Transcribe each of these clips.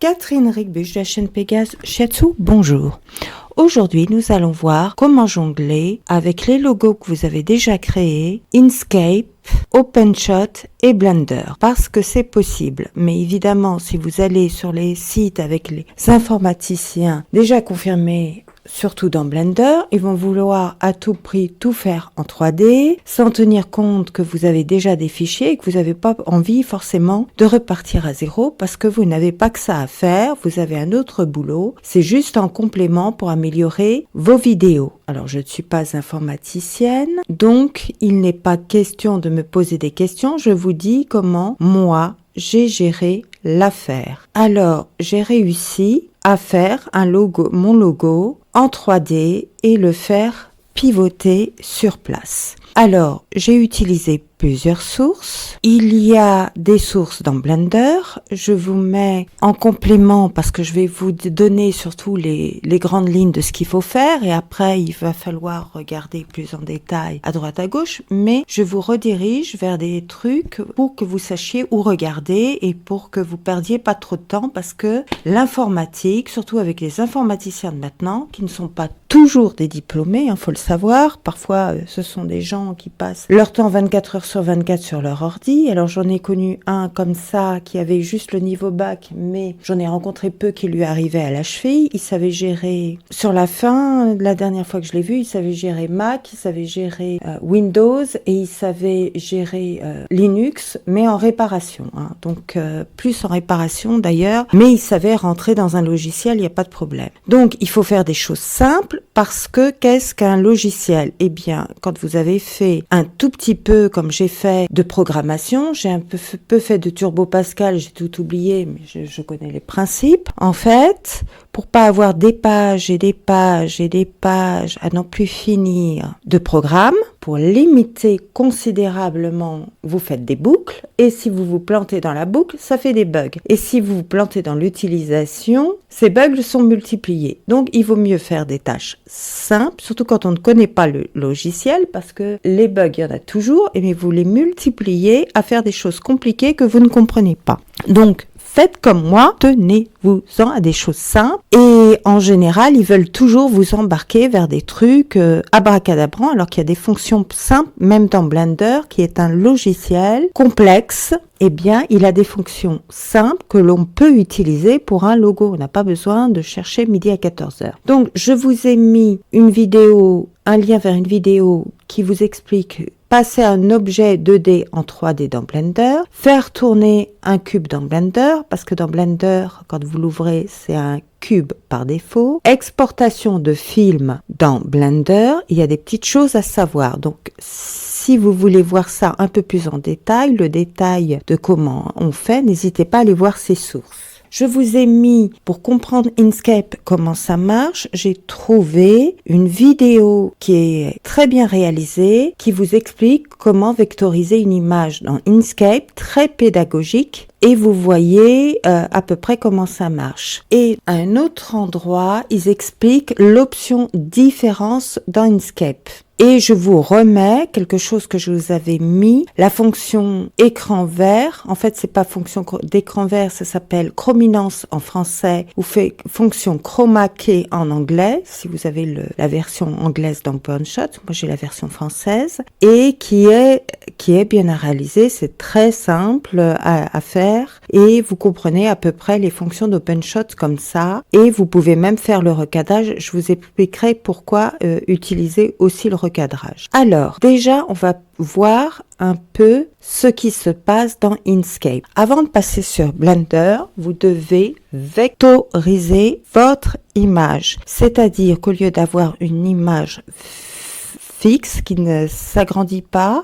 Catherine Rigbusch de la chaîne Pégase Shiatsu, bonjour. Aujourd'hui, nous allons voir comment jongler avec les logos que vous avez déjà créés, Inkscape, OpenShot et Blender, parce que c'est possible. Mais évidemment, si vous allez sur les sites avec les informaticiens déjà confirmés, surtout dans Blender, ils vont vouloir à tout prix tout faire en 3D, sans tenir compte que vous avez déjà des fichiers et que vous n'avez pas envie forcément de repartir à zéro parce que vous n'avez pas que ça à faire, vous avez un autre boulot, c'est juste en complément pour améliorer vos vidéos. Alors je ne suis pas informaticienne, donc il n'est pas question de me poser des questions, je vous dis comment moi j'ai géré l'affaire. Alors j'ai réussi à faire mon logo en 3D et le faire pivoter sur place. Alors, j'ai utilisé plusieurs sources. Il y a des sources dans Blender. Je vous mets en complément parce que je vais vous donner surtout les grandes lignes de ce qu'il faut faire et après il va falloir regarder plus en détail à droite à gauche, mais je vous redirige vers des trucs pour que vous sachiez où regarder et pour que vous perdiez pas trop de temps parce que l'informatique, surtout avec les informaticiens de maintenant, qui ne sont pas toujours des diplômés, faut le savoir, parfois ce sont des gens qui passent leur temps 24 heures sur 24 sur leur ordi. Alors j'en ai connu un comme ça qui avait juste le niveau bac, mais j'en ai rencontré peu qui lui arrivaient à la cheville. Il savait gérer, sur la fin, la dernière fois que je l'ai vu, il savait gérer Mac, il savait gérer Windows et il savait gérer Linux, mais en réparation. Donc plus en réparation d'ailleurs, mais il savait rentrer dans un logiciel, il n'y a pas de problème. Donc il faut faire des choses simples parce que qu'est-ce qu'un logiciel ? Eh bien, quand vous avez fait un tout petit peu, comme j'ai fait, de programmation, j'ai un peu fait de Turbo Pascal, j'ai tout oublié, mais je connais les principes. En fait, pour pas avoir des pages et des pages et des pages à n'en plus finir de programmes, pour limiter considérablement, vous faites des boucles, et si vous vous plantez dans la boucle, ça fait des bugs. Et si vous vous plantez dans l'utilisation, ces bugs sont multipliés. Donc, il vaut mieux faire des tâches simples, surtout quand on ne connaît pas le logiciel, parce que les bugs, il y en a toujours, mais vous les multipliez à faire des choses compliquées que vous ne comprenez pas. Donc, faites comme moi, tenez-vous-en à des choses simples. Et en général, ils veulent toujours vous embarquer vers des trucs abracadabrants, alors qu'il y a des fonctions simples, même dans Blender, qui est un logiciel complexe. Eh bien, il a des fonctions simples que l'on peut utiliser pour un logo. On n'a pas besoin de chercher midi à 14h. Donc, je vous ai mis un lien vers une vidéo qui vous explique passer un objet 2D en 3D dans Blender, faire tourner un cube dans Blender, parce que dans Blender, quand vous l'ouvrez, c'est un cube par défaut. Exportation de film dans Blender, il y a des petites choses à savoir. Donc, si vous voulez voir ça un peu plus en détail, le détail de comment on fait, n'hésitez pas à aller voir ces sources. Je vous ai mis, pour comprendre Inkscape, comment ça marche, j'ai trouvé une vidéo qui est très bien réalisée, qui vous explique comment vectoriser une image dans Inkscape, très pédagogique, et vous voyez à peu près comment ça marche. Et à un autre endroit, ils expliquent l'option différence dans Inkscape. Et je vous remets quelque chose que je vous avais mis, la fonction écran vert. En fait, c'est pas fonction d'écran vert, ça s'appelle chrominance en français ou fonction chroma key en anglais, si vous avez la version anglaise dans OpenShot. Moi, j'ai la version française et qui est bien à réaliser. C'est très simple à faire et vous comprenez à peu près les fonctions d'OpenShot comme ça. Et vous pouvez même faire le recadrage. Je vous expliquerai pourquoi utiliser aussi le recadrage. Alors, déjà, on va voir un peu ce qui se passe dans Inkscape. Avant de passer sur Blender, vous devez vectoriser votre image. C'est-à-dire qu'au lieu d'avoir une image fixe qui ne s'agrandit pas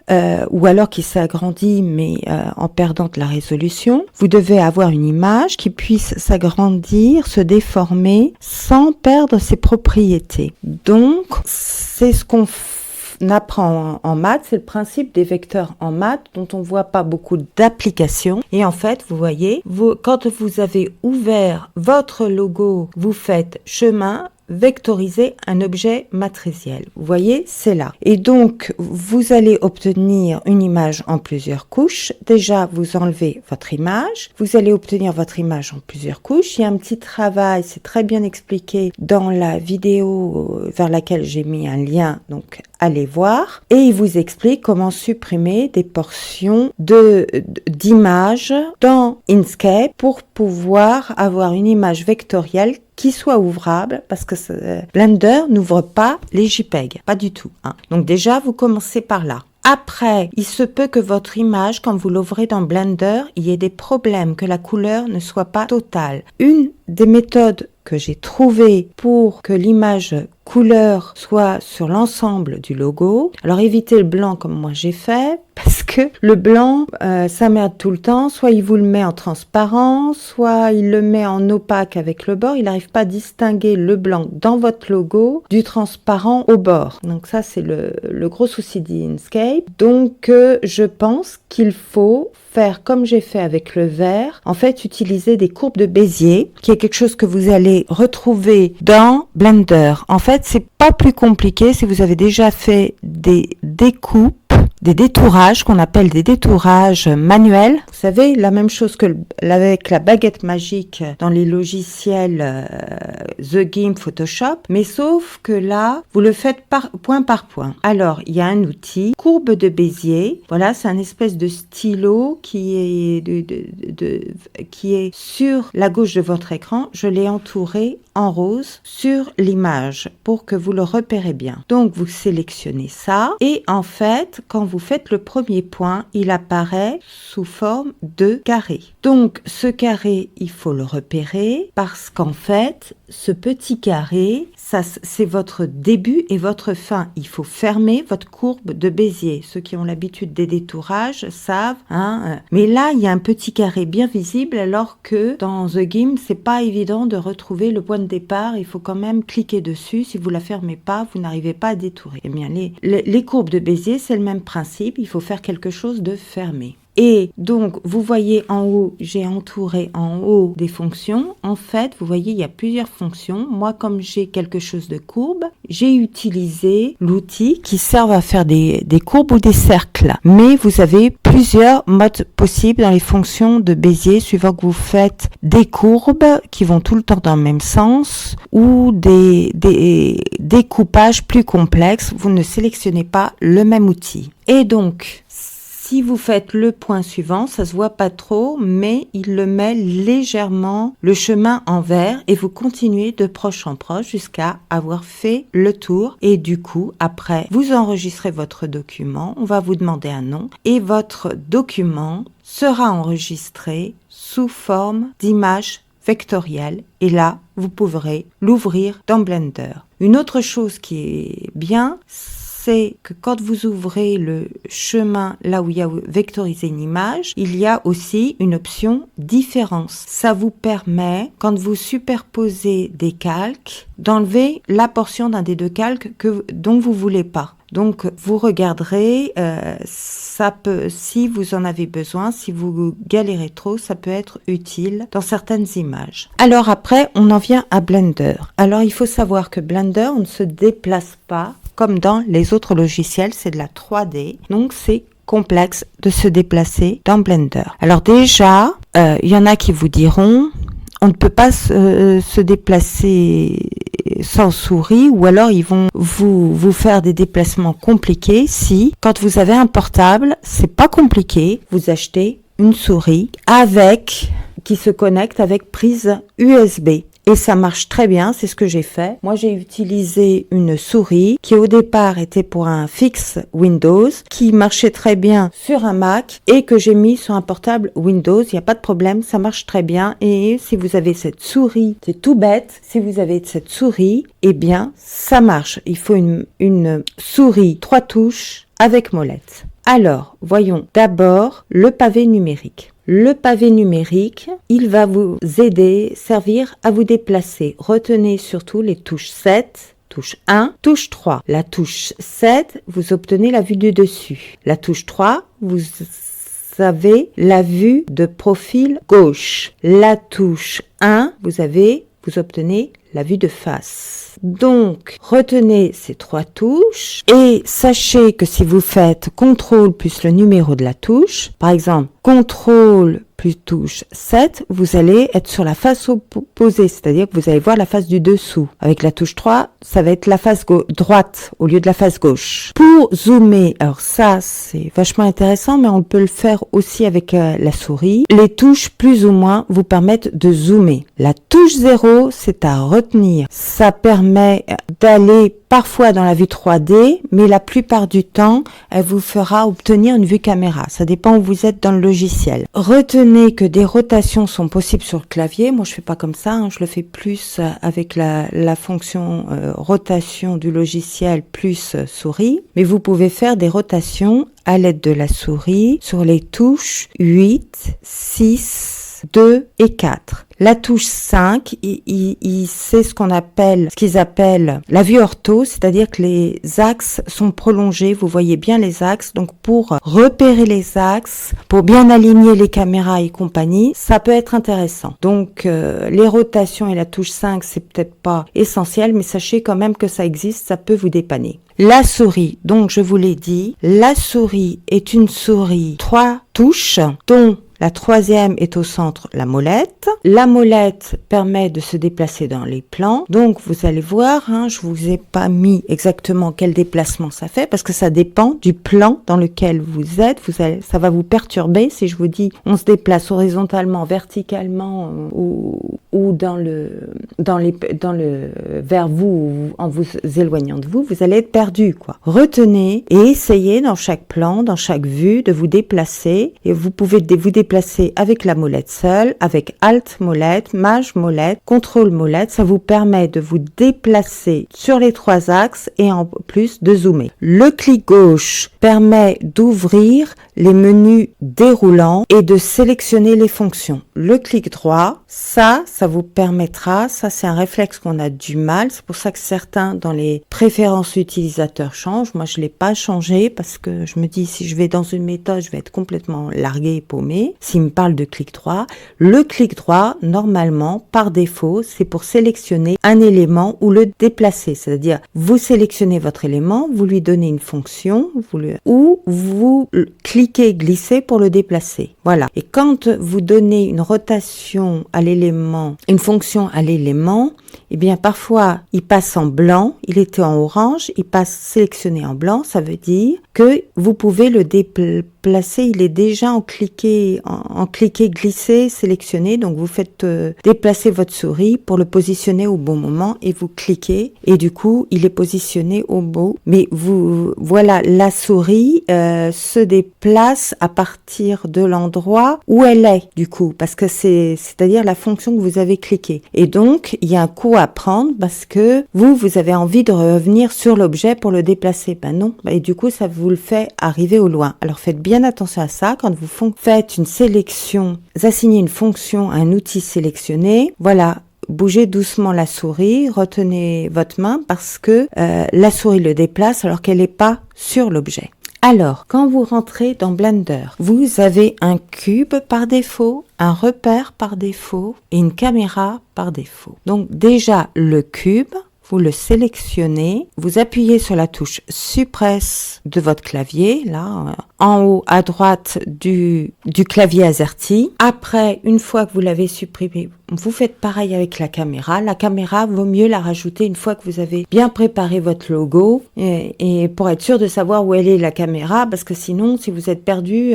ou alors qui s'agrandit mais en perdant de la résolution, vous devez avoir une image qui puisse s'agrandir, se déformer sans perdre ses propriétés. Donc, c'est ce qu'on apprend en maths, c'est le principe des vecteurs en maths dont on voit pas beaucoup d'applications. Et en fait, vous voyez, quand vous avez ouvert votre logo, vous faites chemin vectoriser un objet matriciel. Vous voyez, c'est là. Et donc, vous allez obtenir une image en plusieurs couches. Déjà, vous enlevez votre image. Vous allez obtenir votre image en plusieurs couches. Il y a un petit travail, c'est très bien expliqué dans la vidéo vers laquelle j'ai mis un lien, donc allez voir. Et il vous explique comment supprimer des portions d'images dans Inkscape pour pouvoir avoir une image vectorielle qui soit ouvrable, parce que Blender n'ouvre pas les JPEG, pas du tout. Donc déjà, vous commencez par là. Après, il se peut que votre image, quand vous l'ouvrez dans Blender, il y ait des problèmes, que la couleur ne soit pas totale. Une des méthodes que j'ai trouvées pour que l'image couleur soit sur l'ensemble du logo. Alors évitez le blanc comme moi j'ai fait, parce que le blanc, ça merde tout le temps. Soit il vous le met en transparent, soit il le met en opaque avec le bord. Il n'arrive pas à distinguer le blanc dans votre logo du transparent au bord. Donc ça, c'est le gros souci d'Inkscape. Donc je pense qu'il faut faire comme j'ai fait avec le vert, en fait utiliser des courbes de Bézier, qui est quelque chose que vous allez retrouver dans Blender. En fait, c'est pas plus compliqué si vous avez déjà fait des découpes, des détourages qu'on appelle des détourages manuels. Vous savez, la même chose que avec la baguette magique dans les logiciels The GIMP, Photoshop, mais sauf que là, vous le faites point par point. Alors, il y a un outil, courbe de Bézier. Voilà, c'est un espèce de stylo qui est sur la gauche de votre écran. Je l'ai entouré en rose sur l'image pour que vous le repérez bien. Donc, vous sélectionnez ça et en fait, quand vous faites le premier point, il apparaît sous forme de carré. Donc, ce carré, il faut le repérer parce qu'en fait, ce petit carré, ça, c'est votre début et votre fin. Il faut fermer votre courbe de Bézier. Ceux qui ont l'habitude des détourages savent. Mais là, il y a un petit carré bien visible alors que dans The GIMP, c'est pas évident de retrouver le point de départ. Il faut quand même cliquer dessus. Si vous la fermez pas, vous n'arrivez pas à détourer. Eh bien, les courbes de Bézier, c'est le même principe. Il faut faire quelque chose de fermé. Et donc, vous voyez en haut, j'ai entouré en haut des fonctions. En fait, vous voyez, il y a plusieurs fonctions. Moi, comme j'ai quelque chose de courbe, j'ai utilisé l'outil qui sert à faire des courbes ou des cercles. Mais vous avez plusieurs modes possibles dans les fonctions de Bézier, suivant que vous faites des courbes qui vont tout le temps dans le même sens ou des découpages plus complexes. Vous ne sélectionnez pas le même outil. Et donc, si vous faites le point suivant, ça se voit pas trop, mais il le met légèrement le chemin en vert et vous continuez de proche en proche jusqu'à avoir fait le tour. Et du coup, après, vous enregistrez votre document, on va vous demander un nom et votre document sera enregistré sous forme d'image vectorielle et là, vous pourrez l'ouvrir dans Blender. Une autre chose qui est bien, c'est que quand vous ouvrez le chemin là où il y a vectorisé une image, il y a aussi une option différence. Ça vous permet, quand vous superposez des calques, d'enlever la portion d'un des deux calques dont vous voulez pas. Donc, vous regarderez, ça peut, si vous en avez besoin, si vous galérez trop, ça peut être utile dans certaines images. Alors après, on en vient à Blender. Alors, il faut savoir que Blender, on ne se déplace pas comme dans les autres logiciels, c'est de la 3D. Donc, c'est complexe de se déplacer dans Blender. Alors déjà, il y en a qui vous diront, on ne peut pas se déplacer sans souris, ou alors ils vont vous faire des déplacements compliqués. Si, quand vous avez un portable, c'est pas compliqué, vous achetez une souris qui se connecte avec prise USB. Et ça marche très bien, c'est ce que j'ai fait. Moi, j'ai utilisé une souris qui au départ était pour un fixe Windows, qui marchait très bien sur un Mac et que j'ai mis sur un portable Windows. Il n'y a pas de problème, ça marche très bien. Et si vous avez cette souris, c'est tout bête, si vous avez cette souris, eh bien, ça marche. Il faut une souris 3 touches avec molette. Alors, voyons d'abord le pavé numérique. Le pavé numérique, il va vous aider, servir à vous déplacer. Retenez surtout les touches 7, touche 1, touche 3. La touche 7, vous obtenez la vue du dessus. La touche 3, vous avez la vue de profil gauche. La touche 1, vous obtenez la vue de face. Donc, retenez ces 3 touches et sachez que si vous faites CTRL plus le numéro de la touche, par exemple, CTRL plus touche 7, vous allez être sur la face opposée, c'est-à-dire que vous allez voir la face du dessous. Avec la touche 3, ça va être la face droite au lieu de la face gauche. Pour zoomer, alors ça c'est vachement intéressant, mais on peut le faire aussi avec la souris. Les touches plus ou moins vous permettent de zoomer. La touche 0, c'est à retenir. Ça permet d'aller parfois dans la vue 3D, mais la plupart du temps, elle vous fera obtenir une vue caméra. Ça dépend où vous êtes dans le logiciel. Retenez que des rotations sont possibles sur le clavier. Moi, je fais pas comme ça, hein. Je le fais plus avec la fonction rotation du logiciel plus souris. Mais vous pouvez faire des rotations à l'aide de la souris sur les touches 8, 6, 2 et 4. La touche 5, c'est ce qu'ils appellent la vue ortho, c'est-à-dire que les axes sont prolongés, vous voyez bien les axes, donc pour repérer les axes, pour bien aligner les caméras et compagnie, ça peut être intéressant. Donc les rotations et la touche 5, c'est peut-être pas essentiel, mais sachez quand même que ça existe, ça peut vous dépanner. La souris, donc je vous l'ai dit, la souris est une souris 3 touches, dont la 3e est au centre, la molette. La molette permet de se déplacer dans les plans. Donc, vous allez voir, hein, je vous ai pas mis exactement quel déplacement ça fait parce que ça dépend du plan dans lequel vous êtes. Ça va vous perturber si je vous dis on se déplace horizontalement, verticalement ou vers vous ou en vous éloignant de vous, vous allez être perdu, quoi. Retenez et essayez dans chaque plan, dans chaque vue de vous déplacer et vous pouvez vous déplacer avec la molette seule, avec Alt molette, Maj molette, CTRL molette, ça vous permet de vous déplacer sur les 3 axes et en plus de zoomer. Le clic gauche permet d'ouvrir les menus déroulants et de sélectionner les fonctions. Le clic droit, ça vous permettra, ça c'est un réflexe qu'on a du mal, c'est pour ça que certains dans les préférences utilisateurs changent. Moi je l'ai pas changé parce que je me dis si je vais dans une méthode, je vais être complètement largué et paumé. S'il me parle de clic droit, le clic droit, normalement, par défaut, c'est pour sélectionner un élément ou le déplacer. C'est-à-dire, vous sélectionnez votre élément, vous lui donnez une fonction, ou vous cliquez, glissez pour le déplacer. Voilà. Et quand vous donnez une rotation à l'élément, une fonction à l'élément, eh bien, parfois, il passe en blanc, il était en orange, il passe sélectionné en blanc, ça veut dire que vous pouvez le déplacer, il est déjà en cliquer, glisser, sélectionné, donc vous faites déplacer votre souris pour le positionner au bon moment et vous cliquez et du coup, il est positionné au bout. Mais voilà, la souris se déplace à partir de l'endroit où elle est, du coup, parce que c'est-à-dire la fonction que vous avez cliquée. Et donc, il y a un coup à prendre parce que vous avez envie de revenir sur l'objet pour le déplacer. Ben non. Et du coup, ça vous le fait arriver au loin. Alors, faites bien attention à ça. Quand vous faites une sélection, assignez une fonction à un outil sélectionné. Voilà. Bougez doucement la souris, retenez votre main parce que la souris le déplace alors qu'elle n'est pas sur l'objet. Alors, quand vous rentrez dans Blender, vous avez un cube par défaut, un repère par défaut et une caméra par défaut. Donc déjà, le cube, vous le sélectionnez, vous appuyez sur la touche Suppress de votre clavier, là, en haut à droite du clavier AZERTY. Après, une fois que vous l'avez supprimé, vous faites pareil avec la caméra. La caméra, vaut mieux la rajouter une fois que vous avez bien préparé votre logo et pour être sûr de savoir où elle est la caméra, parce que sinon, si vous êtes perdu,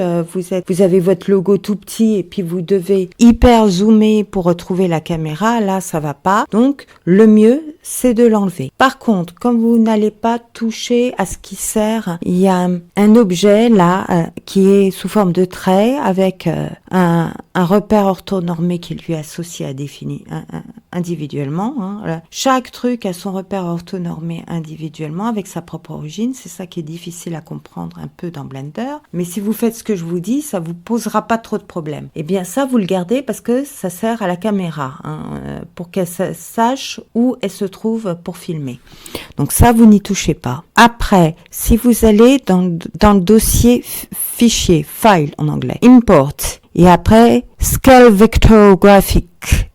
vous avez votre logo tout petit et puis vous devez hyper zoomer pour retrouver la caméra. Là, ça va pas. Donc, le mieux, c'est de l'enlever. Par contre, comme vous n'allez pas toucher à ce qui sert, il y a un objet là qui est sous forme de trait avec un repère orthonormé qui lui est associé à définir individuellement. Hein. Voilà. Chaque truc a son repère orthonormé individuellement avec sa propre origine. C'est ça qui est difficile à comprendre un peu dans Blender. Mais si vous faites ce que je vous dis, ça vous posera pas trop de problèmes. Eh bien, ça, vous le gardez parce que ça sert à la caméra, pour qu'elle sache où elle se trouve pour filmer. Donc ça, vous n'y touchez pas. Après, si vous allez dans le dossier fichier, file en anglais, import, et après Scale Vector Graphic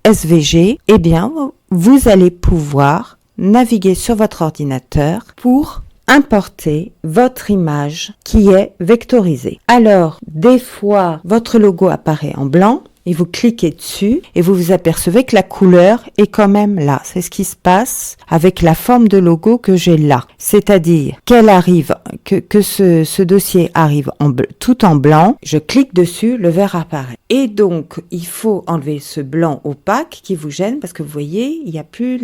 SVG, eh bien, vous allez pouvoir naviguer sur votre ordinateur pour importer votre image qui est vectorisée. Alors, des fois, votre logo apparaît en blanc et vous cliquez dessus et vous vous apercevez que la couleur est quand même là. C'est ce qui se passe avec la forme de logo que j'ai là. C'est-à-dire qu'elle arrive, que ce dossier arrive tout en blanc. Je clique dessus, le vert apparaît. Et donc, il faut enlever ce blanc opaque qui vous gêne parce que vous voyez, il n'y a plus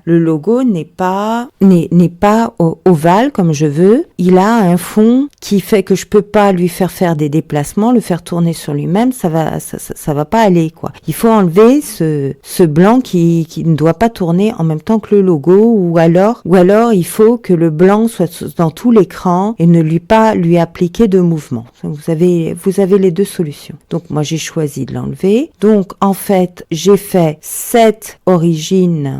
le logo n'est pas ovale comme je veux. Il a un fond qui fait que je peux pas lui faire des déplacements, le faire tourner sur lui-même. Ça va pas aller, quoi. Il faut enlever ce blanc qui ne doit pas tourner en même temps que le logo, ou alors il faut que le blanc soit dans tout l'écran et ne lui appliquer de mouvement. Vous avez les deux solutions. Donc moi j'ai choisi de l'enlever. Donc en fait j'ai fait cette origine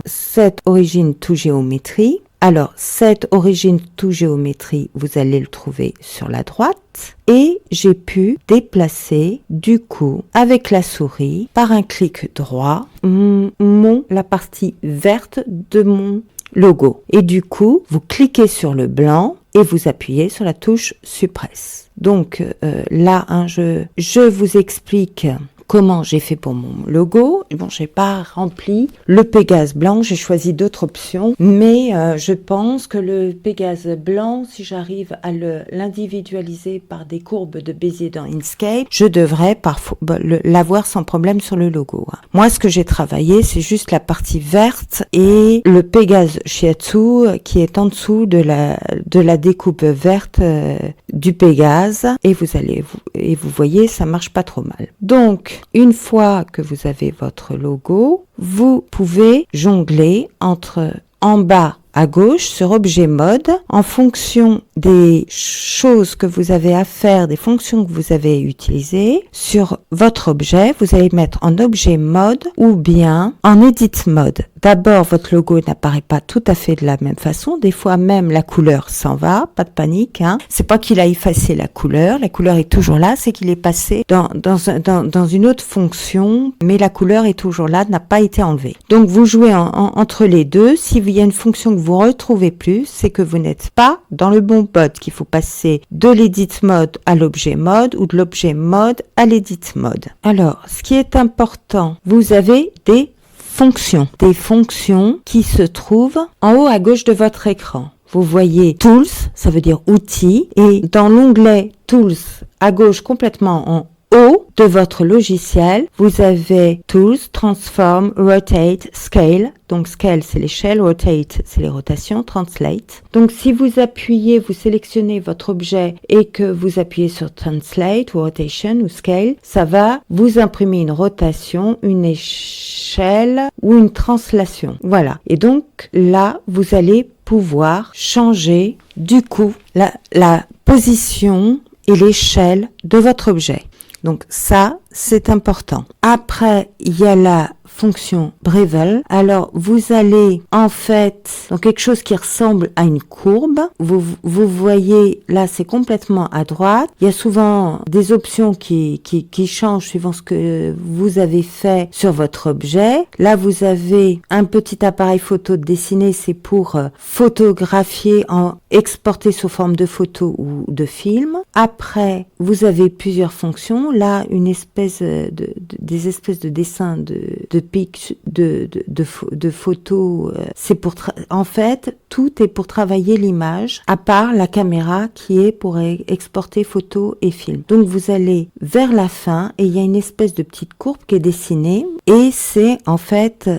to géométrie. Alors, cette origine to géométrie, vous allez le trouver sur la droite. Et j'ai pu déplacer, du coup, avec la souris, par un clic droit, la partie verte de mon logo. Et du coup, vous cliquez sur le blanc et vous appuyez sur la touche suppresse. Donc là, je vous explique comment j'ai fait pour mon logo. Bon, j'ai pas rempli le Pégase blanc, j'ai choisi d'autres options, mais je pense que le Pégase blanc, si j'arrive à l'individualiser par des courbes de Bézier dans Inkscape, je devrais parfois l'avoir sans problème sur le logo. Moi, ce que j'ai travaillé, c'est juste la partie verte et le Pégase Shiatsu qui est en dessous de la découpe verte du Pégase, et vous voyez, ça marche pas trop mal. Donc, une fois que vous avez votre logo, vous pouvez jongler entre en bas à gauche sur objet mode en fonction des choses que vous avez à faire, des fonctions que vous avez utilisées. Sur votre objet, vous allez mettre en objet mode ou bien en edit mode. D'abord, votre logo n'apparaît pas tout à fait de la même façon. Des fois même, la couleur s'en va, pas de panique. C'est pas qu'il a effacé la couleur est toujours là, c'est qu'il est passé dans une autre fonction, mais la couleur est toujours là, n'a pas été enlevée. Donc, vous jouez entre les deux. S'il y a une fonction que vous retrouvez plus, c'est que vous n'êtes pas dans le bon mode, qu'il faut passer de l'edit mode à l'objet mode ou de l'objet mode à l'edit mode. Alors, ce qui est important, vous avez des fonctions qui se trouvent en haut à gauche de votre écran. Vous voyez Tools, ça veut dire outils, et dans l'onglet Tools à gauche complètement en haut de votre logiciel, vous avez Tools, Transform, Rotate, Scale. Donc Scale, c'est l'échelle, Rotate, c'est les rotations, Translate. Donc si vous appuyez, vous sélectionnez votre objet et que vous appuyez sur Translate ou Rotation ou Scale, ça va vous imprimer une rotation, une échelle ou une translation. Voilà. Et donc là, vous allez pouvoir changer du coup la position et l'échelle de votre objet. Donc ça, c'est important. Après, il y a la fonction Bevel. Alors, vous allez en fait dans quelque chose qui ressemble à une courbe. Vous voyez, là, c'est complètement à droite. Il y a souvent des options qui changent suivant ce que vous avez fait sur votre objet. Là, vous avez un petit appareil photo dessiné. C'est pour photographier, exporter sous forme de photo ou de film. Après, vous avez plusieurs fonctions. Là, des espèces de dessins de pics, de photos. C'est pour en fait, tout est pour travailler l'image, à part la caméra qui est pour exporter photos et films. Donc vous allez vers la fin et il y a une espèce de petite courbe qui est dessinée et c'est en fait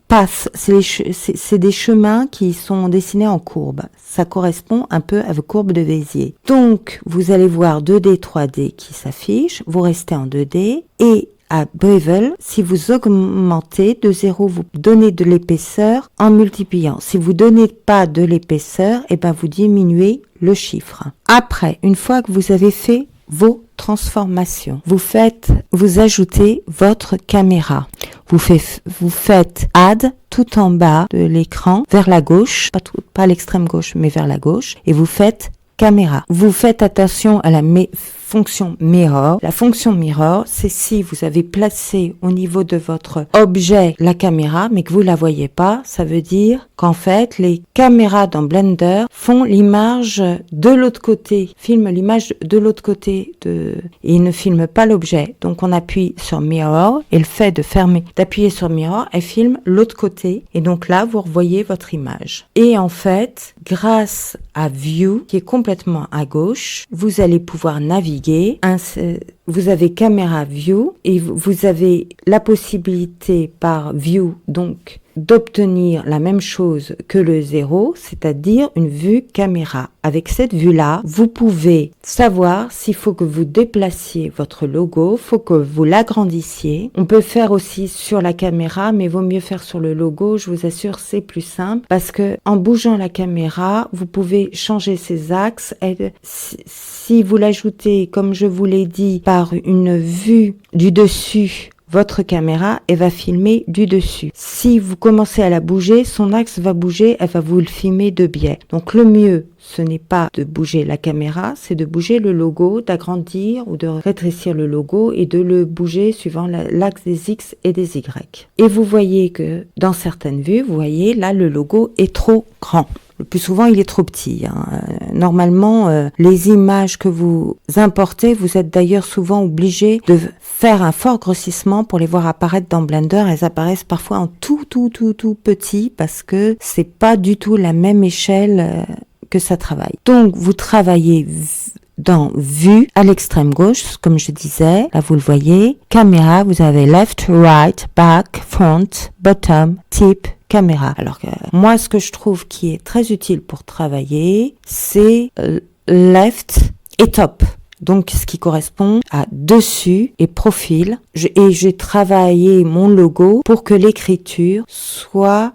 c'est des chemins qui sont dessinés en courbe. Ça correspond un peu à vos courbes de Bézier. Donc vous allez voir 2D, 3D qui s'affichent. Vous restez en 2D et à Bevel, si vous augmentez de 0, vous donnez de l'épaisseur en multipliant. Si vous donnez pas de l'épaisseur, vous diminuez le chiffre. Après, une fois que vous avez fait vos transformations, vous ajoutez votre caméra. Vous faites Add tout en bas de l'écran, vers la gauche, pas à l'extrême gauche, mais vers la gauche, et vous faites Caméra. Vous faites attention à la fonction mirror. La fonction mirror, c'est si vous avez placé au niveau de votre objet la caméra, mais que vous la voyez pas, ça veut dire qu'en fait, les caméras dans Blender font l'image de l'autre côté, filment l'image de l'autre côté et ne filment pas l'objet. Donc on appuie sur mirror et le fait d'appuyer sur mirror, elle filme l'autre côté et donc là, vous revoyez votre image. Et en fait, grâce à View, qui est complètement à gauche, vous allez pouvoir naviguer. Vous avez Camera View et vous avez la possibilité par View, donc, d'obtenir la même chose que le 0, c'est-à-dire une vue caméra. Avec cette vue-là, vous pouvez savoir s'il faut que vous déplaciez votre logo, faut que vous l'agrandissiez. On peut faire aussi sur la caméra, mais vaut mieux faire sur le logo, je vous assure, c'est plus simple parce que en bougeant la caméra, vous pouvez changer ses axes. Et si vous l'ajoutez, comme je vous l'ai dit, par une vue du dessus, votre caméra, elle va filmer du dessus. Si vous commencez à la bouger, son axe va bouger, elle va vous le filmer de biais. Donc le mieux, ce n'est pas de bouger la caméra, c'est de bouger le logo, d'agrandir ou de rétrécir le logo et de le bouger suivant l'axe des X et des Y. Et vous voyez que dans certaines vues, vous voyez là le logo est trop grand. Le plus souvent, il est trop petit. Normalement, les images que vous importez, vous êtes d'ailleurs souvent obligé de faire un fort grossissement pour les voir apparaître dans Blender. Elles apparaissent parfois en tout petit parce que c'est pas du tout la même échelle que ça travaille. Donc, vous travaillez dans Vue à l'extrême gauche, comme je disais. Là, vous le voyez. Caméra, vous avez left, right, back, front, bottom, tip, caméra. Alors que moi, ce que je trouve qui est très utile pour travailler, c'est left et top. Donc, ce qui correspond à dessus et profil. J'ai travaillé mon logo pour que l'écriture soit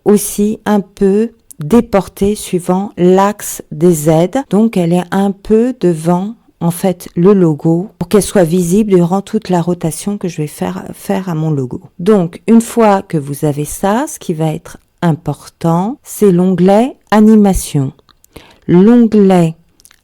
aussi un peu déportée suivant l'axe des Z. Donc, elle est un peu devant en fait le logo pour qu'elle soit visible durant toute la rotation que je vais faire à mon logo. Donc une fois que vous avez ça, ce qui va être important, c'est l'onglet animation. L'onglet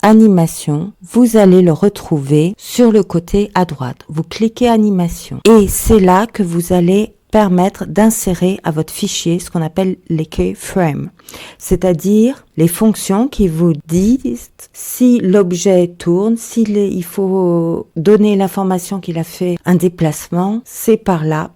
animation, vous allez le retrouver sur le côté à droite. Vous cliquez animation et c'est là que vous allez permettre d'insérer à votre fichier ce qu'on appelle les keyframes, c'est-à-dire les fonctions qui vous disent si l'objet tourne, il faut donner l'information qu'il a fait un déplacement, c'est par là,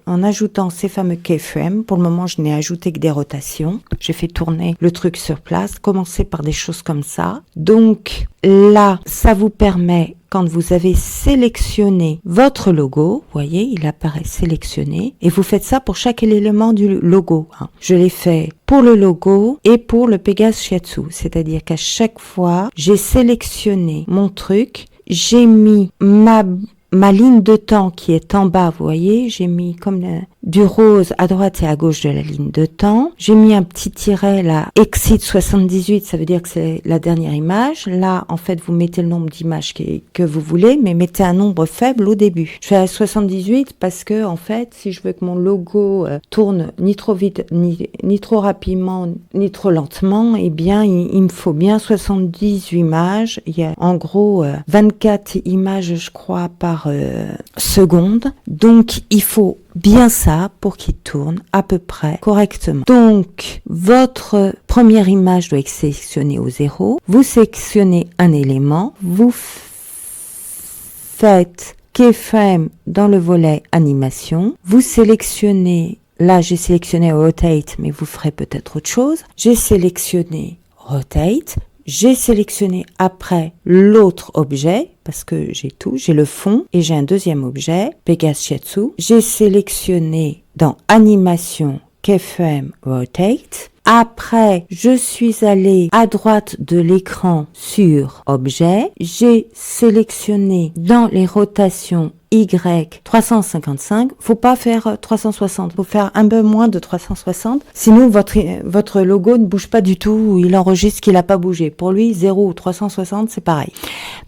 en ajoutant ces fameux keyframes. Pour le moment, je n'ai ajouté que des rotations. J'ai fait tourner le truc sur place. Commencez par des choses comme ça. Donc là, ça vous permet, quand vous avez sélectionné votre logo, vous voyez, il apparaît sélectionné, et vous faites ça pour chaque élément du logo. Je l'ai fait pour le logo et pour le Pégase Shiatsu, c'est-à-dire qu'à chaque fois, j'ai sélectionné mon truc, j'ai mis ma ligne de temps qui est en bas, vous voyez, j'ai mis comme du rose à droite et à gauche de la ligne de temps. J'ai mis un petit tiret là, exit 78, ça veut dire que c'est la dernière image. Là, en fait, vous mettez le nombre d'images que vous voulez, mais mettez un nombre faible au début. Je fais à 78 parce que, en fait, si je veux que mon logo tourne ni trop vite, ni trop rapidement, ni trop lentement, eh bien, il me faut bien 70 images. Il y a en gros 24 images, je crois, par seconde. Donc, il faut bien ça pour qu'il tourne à peu près correctement. Donc, votre première image doit être sélectionnée au 0. Vous sélectionnez un élément. Vous faites keyframe dans le volet animation. Vous sélectionnez, là j'ai sélectionné rotate, mais vous ferez peut-être autre chose. J'ai sélectionné rotate. J'ai sélectionné après l'autre objet, parce que j'ai tout, j'ai le fond et j'ai un deuxième objet, Pégase Shiatsu. J'ai sélectionné dans Animation, Keyframe, Rotate. Après, je suis allée à droite de l'écran sur Objet. J'ai sélectionné dans les rotations Y 355. Faut pas faire 360. Faut faire un peu moins de 360. Sinon, votre logo ne bouge pas du tout. Il enregistre qu'il n'a pas bougé. Pour lui, 0 ou 360, c'est pareil.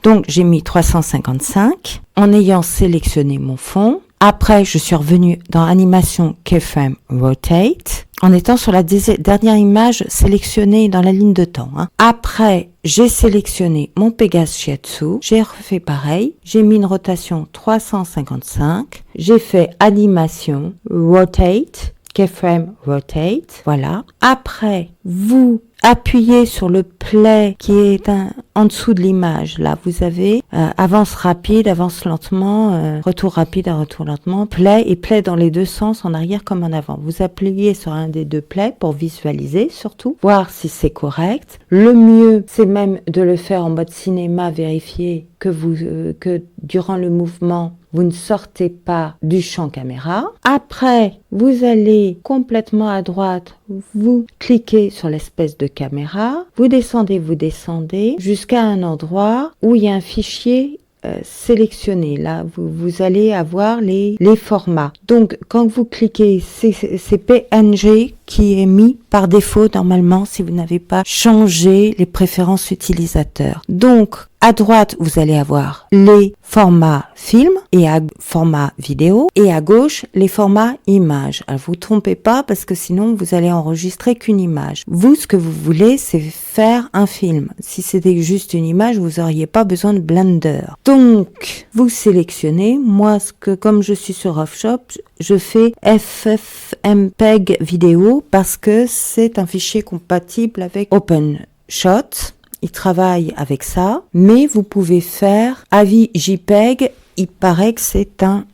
Donc, j'ai mis 355 en ayant sélectionné mon fond. Après, je suis revenue dans Animation Keyframe Rotate. en étant sur la dernière image sélectionnée dans la ligne de temps. Après, j'ai sélectionné mon Pégase Shiatsu, j'ai refait pareil, j'ai mis une rotation 355, j'ai fait animation, rotate, keyframe rotate, voilà. Après, vous appuyez sur le play qui est en dessous de l'image. Là, vous avez avance rapide, avance lentement, retour rapide, retour lentement, play et play dans les deux sens, en arrière comme en avant. Vous appuyez sur un des deux plays pour visualiser, surtout, voir si c'est correct. Le mieux, c'est même de le faire en mode cinéma, vérifier que durant le mouvement, vous ne sortez pas du champ caméra. Après, vous allez complètement à droite, vous cliquez sur l'espèce de caméra, vous descendez jusqu'à un endroit où il y a un fichier sélectionné. Là, vous allez avoir les formats. Donc, quand vous cliquez, c'est PNG qui est mis par défaut normalement si vous n'avez pas changé les préférences utilisateurs. Donc, à droite, vous allez avoir les formats film et format vidéo et à gauche, les formats images. Alors, vous trompez pas parce que sinon, vous allez enregistrer qu'une image. Vous, ce que vous voulez, c'est faire un film. Si c'était juste une image, vous auriez pas besoin de Blender. Donc, vous sélectionnez. Moi, comme je suis sur Offshop, je fais FFmpeg vidéo parce que c'est un fichier compatible avec OpenShot. Il travaille avec ça, mais vous pouvez faire AVI JPEG. Il paraît que c'est un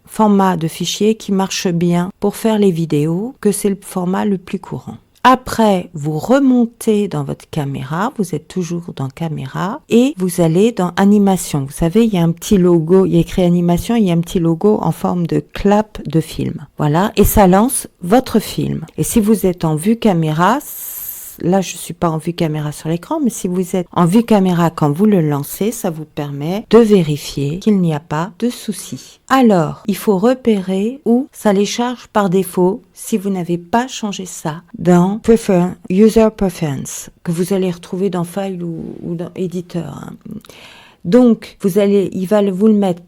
format de fichier qui marche bien pour faire les vidéos, que c'est le format le plus courant. Après, vous remontez dans votre caméra, vous êtes toujours dans caméra et vous allez dans animation. Vous savez, il y a un petit logo, il y a écrit animation, il y a un petit logo en forme de clap de film. Voilà, et ça lance votre film. Et si vous êtes en vue caméra, là, je suis pas en vue caméra sur l'écran, mais si vous êtes en vue caméra quand vous le lancez, ça vous permet de vérifier qu'il n'y a pas de souci. Alors, il faut repérer où ça les charge par défaut si vous n'avez pas changé ça dans User Preference, que vous allez retrouver dans File ou dans Éditeur. Donc, il va vous le mettre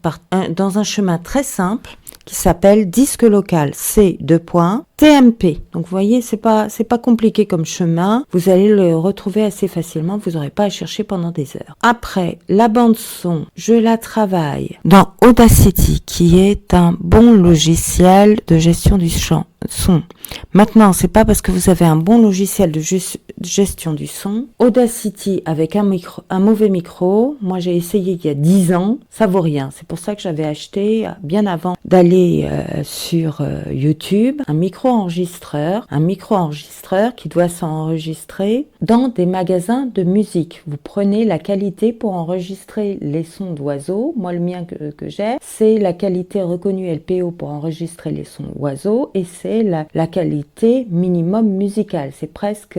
dans un chemin très simple qui s'appelle disque local C:2.TMP. Donc vous voyez, c'est pas compliqué comme chemin. Vous allez le retrouver assez facilement. Vous n'aurez pas à chercher pendant des heures. Après, la bande son, je la travaille dans Audacity, qui est un bon logiciel de gestion du son. Maintenant, c'est pas parce que vous avez un bon logiciel de gestion du son. Audacity avec un mauvais micro, moi j'ai essayé il y a 10 ans, ça vaut rien. C'est pour ça que j'avais acheté bien avant d'aller sur YouTube un micro-enregistreur qui doit s'enregistrer dans des magasins de musique. Vous prenez la qualité pour enregistrer les sons d'oiseaux. Moi, le mien que j'ai, c'est la qualité reconnue LPO pour enregistrer les sons d'oiseaux et c'est la qualité minimum musicale. C'est presque,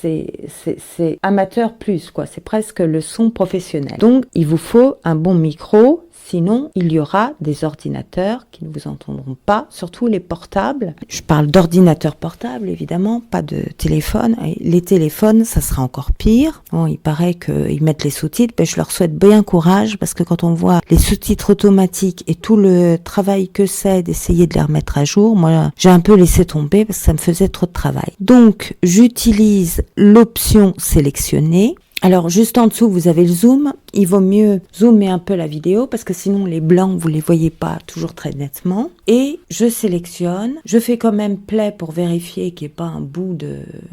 c'est amateur plus, quoi. C'est presque le son professionnel. Donc, il vous faut un bon micro. Sinon, il y aura des ordinateurs qui ne vous entendront pas, surtout les portables. Je parle d'ordinateurs portables, évidemment, pas de téléphone. Et les téléphones, ça sera encore pire. Bon, il paraît qu'ils mettent les sous-titres, mais je leur souhaite bien courage parce que quand on voit les sous-titres automatiques et tout le travail que c'est d'essayer de les remettre à jour, moi, j'ai un peu laissé tomber parce que ça me faisait trop de travail. Donc, j'utilise l'option sélectionnée. Alors, juste en dessous, vous avez le zoom. Il vaut mieux zoomer un peu la vidéo parce que sinon, les blancs, vous les voyez pas toujours très nettement. Et je sélectionne. Je fais quand même play pour vérifier qu'il n'y ait pas un bout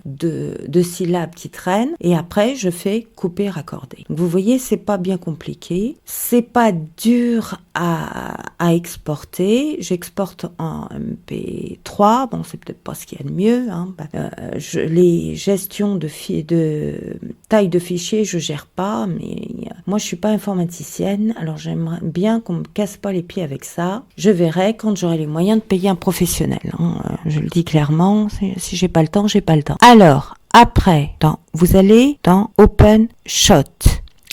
de syllabes qui traîne. Et après, je fais couper, raccorder. Donc, vous voyez, c'est pas bien compliqué. C'est pas dur à exporter. J'exporte en MP3. Bon, c'est peut-être pas ce qu'il y a de mieux. Les gestions de taille de fichier, je gère pas, mais moi je suis pas informaticienne, alors j'aimerais bien qu'on me casse pas les pieds avec ça. Je verrai quand j'aurai les moyens de payer un professionnel. Je le dis clairement, si j'ai pas le temps, j'ai pas le temps. Alors, après, vous allez dans OpenShot.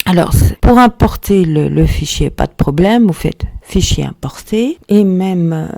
Alors, pour importer le fichier, pas de problème, vous faites fichier importé et même,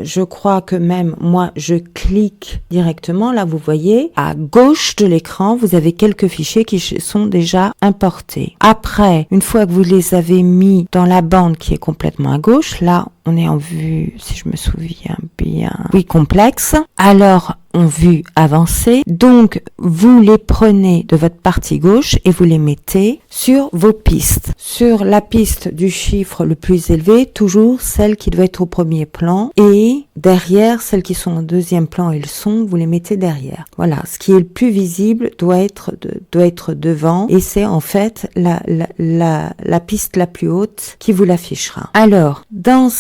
je crois que même moi, je clique directement. Là, vous voyez, à gauche de l'écran, vous avez quelques fichiers qui sont déjà importés. Après, une fois que vous les avez mis dans la bande qui est complètement à gauche, là, on est en vue, si je me souviens bien, oui, complexe. Alors, en vue avancée. Donc, vous les prenez de votre partie gauche et vous les mettez sur vos pistes. Sur la piste du chiffre le plus élevé, toujours celle qui doit être au premier plan. Et derrière, celles qui sont au deuxième plan et le son, vous les mettez derrière. Voilà, ce qui est le plus visible doit être devant. Et c'est en fait la piste la plus haute qui vous l'affichera. Alors, dans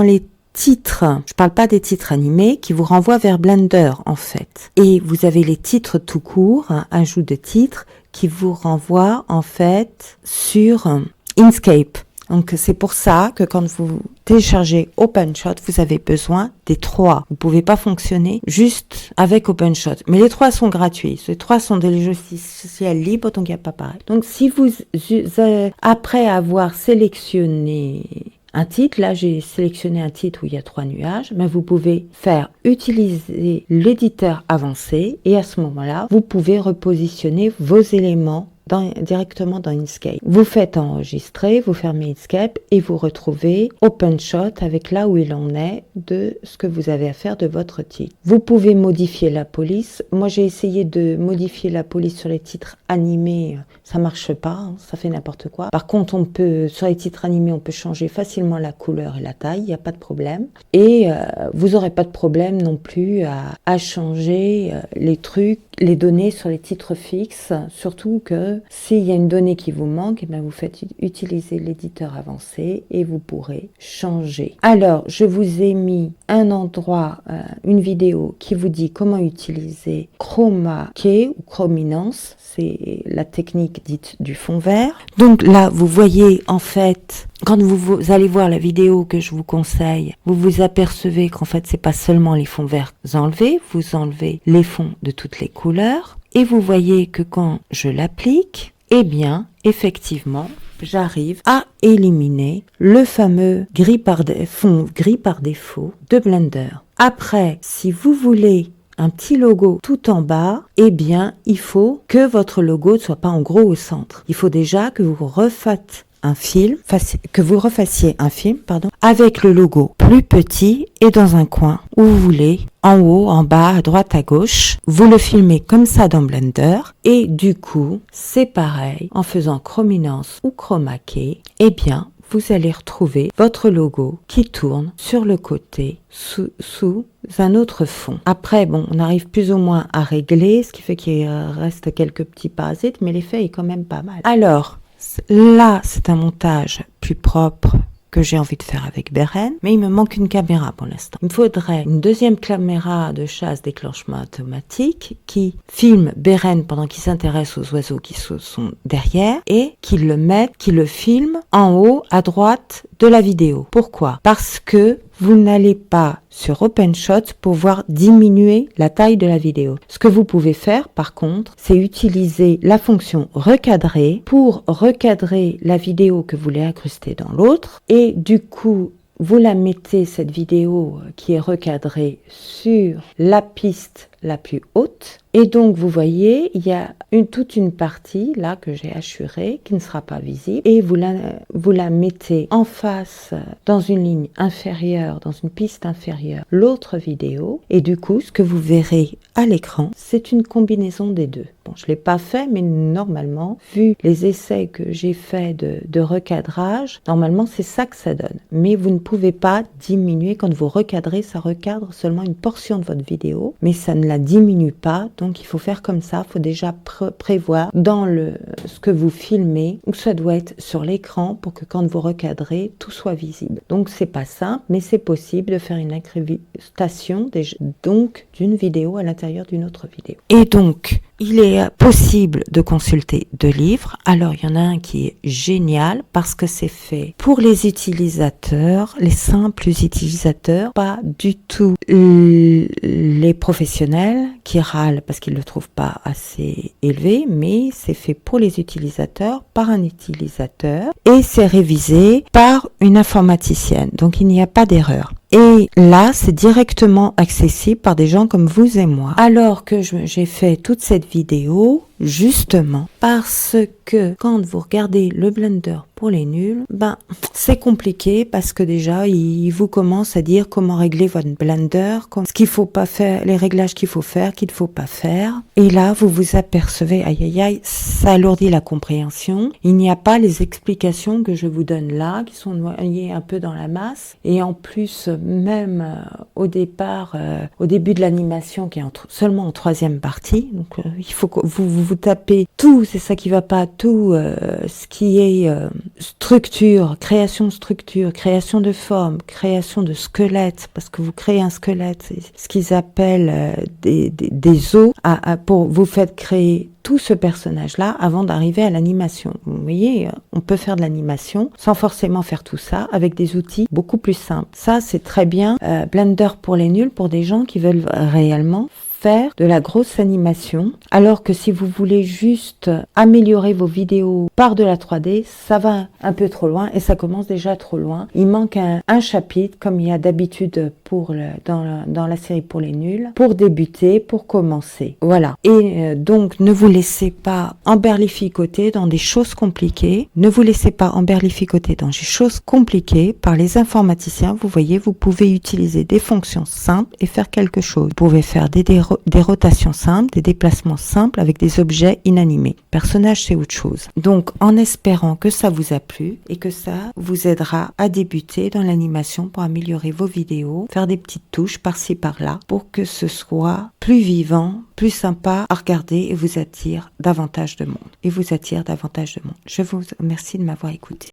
les titres, je parle pas des titres animés, qui vous renvoient vers Blender en fait. Et vous avez les titres tout court, ajout de titres, qui vous renvoient en fait sur Inkscape. Donc c'est pour ça que quand vous téléchargez OpenShot, vous avez besoin des 3. Vous pouvez pas fonctionner juste avec OpenShot. Mais les 3 sont gratuits. Les 3 sont des logiciels libres, donc il n'y a pas pareil. Donc si vous, après avoir sélectionné un titre, là j'ai sélectionné un titre où il y a 3 nuages, mais vous pouvez utiliser l'éditeur avancé et à ce moment-là, vous pouvez repositionner vos éléments directement dans Inkscape. Vous faites enregistrer, vous fermez Inkscape et vous retrouvez OpenShot avec là où il en est de ce que vous avez à faire de votre titre. Vous pouvez modifier la police. Moi, j'ai essayé de modifier la police sur les titres animés. Ça marche pas, ça fait n'importe quoi. Par contre, sur les titres animés, on peut changer facilement la couleur et la taille. Il n'y a pas de problème. Et vous n'aurez pas de problème non plus à changer les données sur les titres fixes. Surtout que s'il y a une donnée qui vous manque, vous faites utiliser l'éditeur avancé et vous pourrez changer. Alors, je vous ai mis un endroit, une vidéo qui vous dit comment utiliser Chroma Key ou Chrominance. C'est la technique dite du fond vert. Donc là, vous voyez en fait, quand vous allez voir la vidéo que je vous conseille, vous vous apercevez qu'en fait, c'est pas seulement les fonds verts enlevés, vous enlevez les fonds de toutes les couleurs. Et vous voyez que quand je l'applique, eh bien, effectivement, j'arrive à éliminer le fameux fond gris par défaut de Blender. Après, si vous voulez un petit logo tout en bas, eh bien, il faut que votre logo ne soit pas en gros au centre. Il faut déjà que vous refassiez un film, avec le logo plus petit et dans un coin où vous voulez, en haut, en bas, à droite, à gauche. Vous le filmez comme ça dans Blender et du coup, c'est pareil, en faisant Chrominance ou Chroma Key, eh bien, vous allez retrouver votre logo qui tourne sur le côté sous un autre fond. Après, on arrive plus ou moins à régler, ce qui fait qu'il reste quelques petits parasites, mais l'effet est quand même pas mal. Alors, là, c'est un montage plus propre que j'ai envie de faire avec Beren, mais il me manque une caméra pour l'instant. Il me faudrait une deuxième caméra de chasse déclenchement automatique qui filme Beren pendant qu'il s'intéresse aux oiseaux qui sont derrière et qui le filme en haut à droite de la vidéo. Pourquoi ? Parce que vous n'allez pas sur OpenShot pouvoir diminuer la taille de la vidéo. Ce que vous pouvez faire, par contre, c'est utiliser la fonction recadrer pour recadrer la vidéo que vous voulez incruster dans l'autre. Et du coup, vous la mettez, cette vidéo qui est recadrée, sur la piste la plus haute. Et donc, vous voyez, il y a toute une partie, là, que j'ai hachurée, qui ne sera pas visible. Et vous la mettez en face, dans une ligne inférieure, dans une piste inférieure, l'autre vidéo. Et du coup, ce que vous verrez à l'écran, c'est une combinaison des deux. Bon, je ne l'ai pas fait, mais normalement, vu les essais que j'ai faits de recadrage, normalement, c'est ça que ça donne. Mais vous ne pouvez pas diminuer. Quand vous recadrez, ça recadre seulement une portion de votre vidéo, mais ça ne la diminue pas. Donc, il faut faire comme ça. Il faut déjà prévoir dans ce que vous filmez où ça doit être sur l'écran pour que quand vous recadrez, tout soit visible. Donc, c'est pas simple, mais c'est possible de faire une incrustation donc d'une vidéo à l'intérieur d'une autre vidéo. Et donc, il est possible de consulter 2 livres. Alors, il y en a un qui est génial parce que c'est fait pour les utilisateurs, les simples utilisateurs, pas du tout les professionnels qui râlent parce qu'ils ne le trouvent pas assez élevé, mais c'est fait pour les utilisateurs, par un utilisateur, et c'est révisé par une informaticienne. Donc, il n'y a pas d'erreur. Et là, c'est directement accessible par des gens comme vous et moi. Alors que j'ai fait toute cette vidéo, justement, parce que quand vous regardez le Blender pour les nuls, c'est compliqué parce que déjà, il vous commence à dire comment régler votre Blender, ce qu'il faut pas faire, les réglages qu'il faut faire, qu'il ne faut pas faire. Et là, vous vous apercevez, aïe aïe aïe, ça alourdit la compréhension. Il n'y a pas les explications que je vous donne là, qui sont noyées un peu dans la masse. Et en plus, même au départ, au début de l'animation, qui est seulement en 3e partie, donc il faut que vous tapez tout, c'est ça qui va pas, tout ce qui est structure, création de forme, création de squelette, parce que vous créez un squelette, c'est ce qu'ils appellent des os, pour vous faites créer tout ce personnage-là avant d'arriver à l'animation. Vous voyez, on peut faire de l'animation sans forcément faire tout ça avec des outils beaucoup plus simples. Ça, c'est très bien Blender pour les nuls, pour des gens qui veulent réellement faire de la grosse animation, alors que si vous voulez juste améliorer vos vidéos par de la 3D, ça va un peu trop loin et ça commence déjà trop loin. Il manque un chapitre, comme il y a d'habitude dans la série pour les nuls, pour débuter, pour commencer. Voilà. Et donc, ne vous laissez pas emberlificoter dans des choses compliquées. Ne vous laissez pas emberlificoter dans des choses compliquées par les informaticiens. Vous voyez, vous pouvez utiliser des fonctions simples et faire quelque chose. Vous pouvez faire des rotations simples, des déplacements simples avec des objets inanimés. Personnage, c'est autre chose. Donc, en espérant que ça vous a plu et que ça vous aidera à débuter dans l'animation pour améliorer vos vidéos, faire des petites touches par-ci par-là pour que ce soit plus vivant, plus sympa à regarder et vous attire davantage de monde. Je vous remercie de m'avoir écouté.